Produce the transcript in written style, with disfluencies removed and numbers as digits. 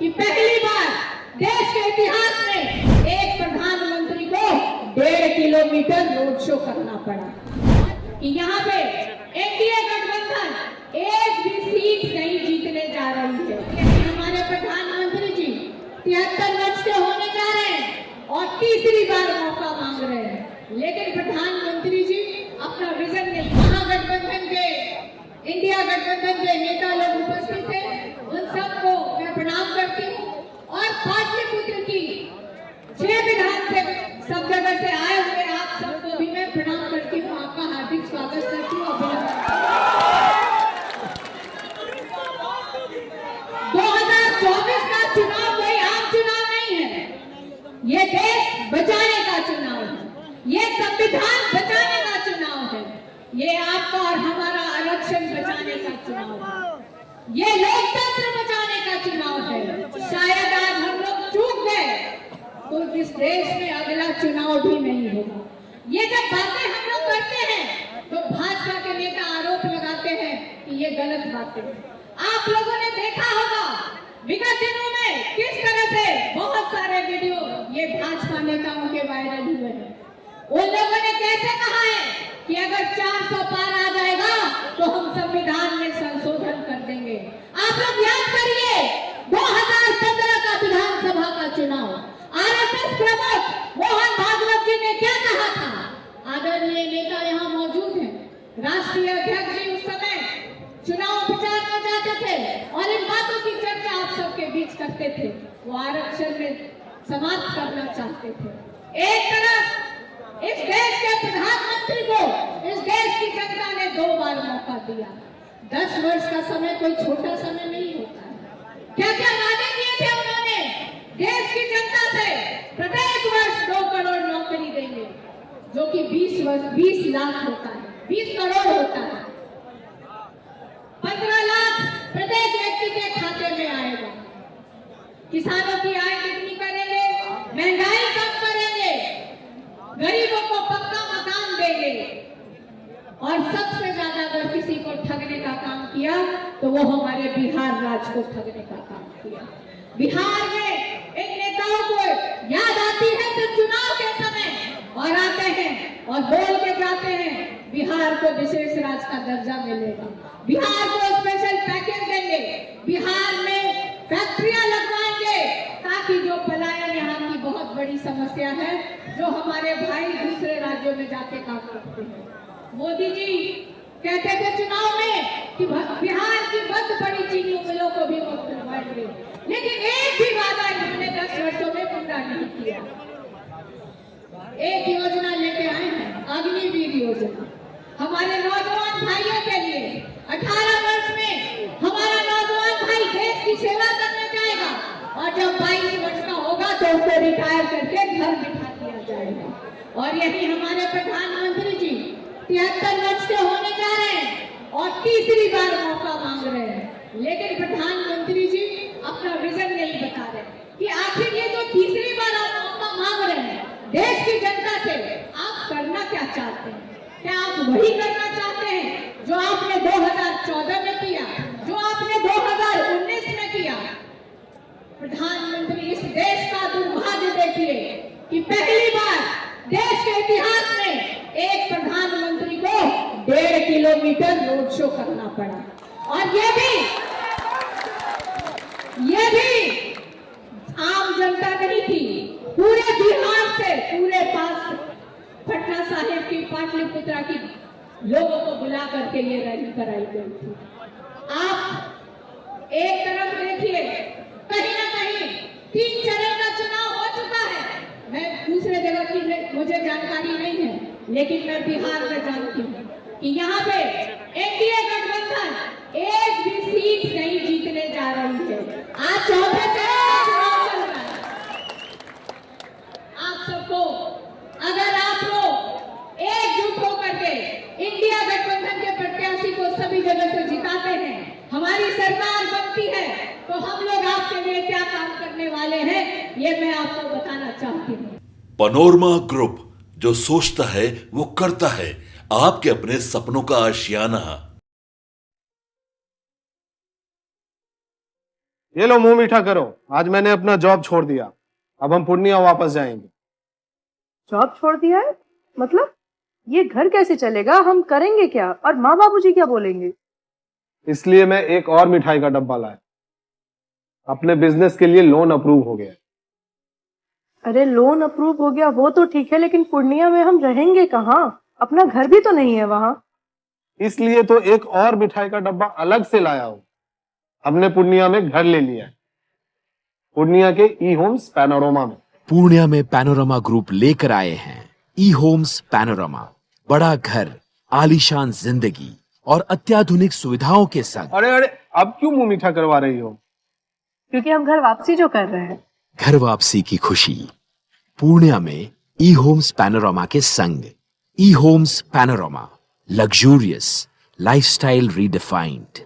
कि पहली बार देश के इतिहास में एक प्रधानमंत्री को 1.5 किलोमीटर रोड शो करना पड़ा कि यहाँ पे एनडीए गठबंधन एक भी सीट नहीं जीतने जा रही है। हमारे प्रधानमंत्री जी 73 वर्ष के होने जा रहे हैं और तीसरी बार मौका मांग रहे हैं, लेकिन प्रधानमंत्री जी अपना विजन नहीं। महागठबंधन के इंडिया गठबंधन के नेता लोग उपस्थित थे, उन सबको मैं प्रणाम करती हूँ और पाटलिपुत्र की 6 विधान से सब जगह से आए हुए आप सबको भी मैं प्रणाम करती हूँ, आपका हार्दिक स्वागत करती हूँ। 2024 का चुनाव कोई आम चुनाव नहीं है, ये देश बचाने का चुनाव है, ये संविधान बचाने का चुनाव है, ये आपका और हमारा आरक्षण बचाने का चुनाव है, ये लोकतंत्र बचाने का चुनाव है। शायद आज हम लोग चूक गए तो इस देश में अगला चुनाव भी नहीं होगा। ये जब बातें हम लोग करते हैं तो भाजपा के नेता आरोप लगाते हैं कि ये गलत बातें हैं। आप लोगों ने देखा होगा विगत दिनों में किस तरह से बहुत सारे वीडियो ये भाजपा नेताओं के वायरल हुए हैं। उन लोगों ने कैसे कहा है कि अगर 400 पार आ जाएगा तो हम संविधान में संशोधन कर देंगे। आप लोग याद करिए 2015 का विधानसभा का चुनाव, आरएसएस प्रमुख मोहन भागवत जी ने क्या कहा था? आदरणीय नेता यहाँ मौजूद हैं, राष्ट्रीय अध्यक्ष जी उस समय चुनाव प्रचार में जाते थे और इन बातों की चर्चा आप सबके बीच करते थे। वो आरक्षण में समाप्त करना चाहते थे। एक तरफ इस देश के प्रधानमंत्री को इस देश की जनता ने 2 बार मौका दिया। 10 वर्ष का समय कोई छोटा समय नहीं होता है। क्या क्या वादे किए थे उन्होंने? देश की जनता से प्रत्येक वर्ष 2 करोड़ नौकरी देंगे, जो कि 20 लाख होता है, 20 करोड़ होता है। 15 लाख प्रत्येक व्यक्ति के खाते में आएगा। किसानों की आय कितनी करेंगे? महंगाई कम करेंगे, गरीबों को पक्का मकान देंगे और सबसे ज्यादा अगर किसी को ठगने का काम किया तो वो हमारे बिहार राज्य को ठगने का काम किया। बिहार में इन नेताओं को याद आती है तो चुनाव के समय और आते हैं और बोल के जाते हैं बिहार को विशेष राज्य का दर्जा मिलेगा, बिहार को स्पेशल पैकेज देंगे, बिहार में फैक्ट्रियां लगवाएंगे ताकि जो पलायन यहाँ की बहुत बड़ी समस्या है, जो हमारे भाई दूसरे राज्यों में जाके काम करते हैं। मोदी जी कहते थे चुनाव में कि बिहार की बंद पड़ी चीनी मिलों को भी मुक्त करवाएंगे, लेकिन एक भी वादा इन्होंने 10 वर्षों में पूरा नहीं किया। एक योजना लेके आए हैं, अग्निवीर योजना, हमारे नौजवान भाइयों के लिए। 18 वर्ष में हमारा नौजवान भाई देश की सेवा करने जाएगा और जब 22 वर्ष का होगा तो उसको रिटायर करके घर बिठा दिया जाएगा। और यही हमारे प्रधानमंत्री जी 73 वर्ष के होने जा रहे हैं और तीसरी बार मौका मांग रहे हैं, लेकिन प्रधानमंत्री जी अपना विजन नहीं बता रहे कि आखिर ये जो तीसरी बार आप मौका मांग रहे हैं देश की जनता से, आप करना क्या चाहते हैं? क्या आप वही करना चाहते हैं जो आपने 2014 में किया, जो आपने 2019 में किया? प्रधानमंत्री, इस देश का दुर्भाग्य देखिए कि पहली बार देश के इतिहास में एक प्रधानमंत्री को 1.5 किलोमीटर रोड शो करना पड़ा और ये भी आम जनता नहीं थी, पूरे बिहार से, पूरे पास पटना साहिब की पाटलिपुत्रा की लोगों को बुला करके ये रैली कराई गई थी। आप एक तरफ देखिए, कहीं ना कहीं 3 चरण का चुनाव हो चुका है। मैं दूसरे जगह की मुझे जानकारी नहीं है, लेकिन मैं बिहार में जानती हूँ कि यहाँ पे एनडीए गठबंधन एक भी सीट नहीं जीतने जा रही है। आज 4थे चरण का चुनाव चल रहा है। आप सबको, अगर आप लोग एकजुट होकर के इंडिया गठबंधन के प्रत्याशी को सभी जगह से जिताते हैं, हमारी सरकार बनती है, तो हम लोग आपके लिए क्या काम करने वाले हैं ये मैं आपको बताना चाहती हूँ। पनोरमा ग्रुप, जो सोचता है वो करता है, आपके अपने सपनों का आशियाना। ये लो मुंह मीठा करो, आज मैंने अपना जॉब छोड़ दिया, अब हम पूर्णिया वापस जाएंगे। जॉब छोड़ दिया है? मतलब ये घर कैसे चलेगा? हम करेंगे क्या? और माँ बाबूजी क्या बोलेंगे? इसलिए मैं एक और मिठाई का डब्बा लाया, अपने बिजनेस के लिए लोन अप्रूव हो गया। अरे लोन अप्रूव हो गया वो तो ठीक है, लेकिन पूर्णिया में हम रहेंगे कहाँ? अपना घर भी तो नहीं है वहां। इसलिए तो एक और मिठाई का डब्बा अलग से लाया हूं। हमने पूर्णिया में घर ले लिया है, पूर्णिया के ई होम्स पैनोरमा में। पूर्णिया में पैनोरमा ग्रुप लेकर आए हैं ई होम्स पैनोरमा, बड़ा घर, आलीशान जिंदगी और अत्याधुनिक सुविधाओं के संग। अरे अरे, अब क्यों मुंह मीठा करवा रही हो? क्योंकि हम घर वापसी जो कर रहे हैं। घर वापसी की खुशी पूर्णिया में ई होम्स पैनोरमा के संग। ई homes panorama, luxurious lifestyle redefined.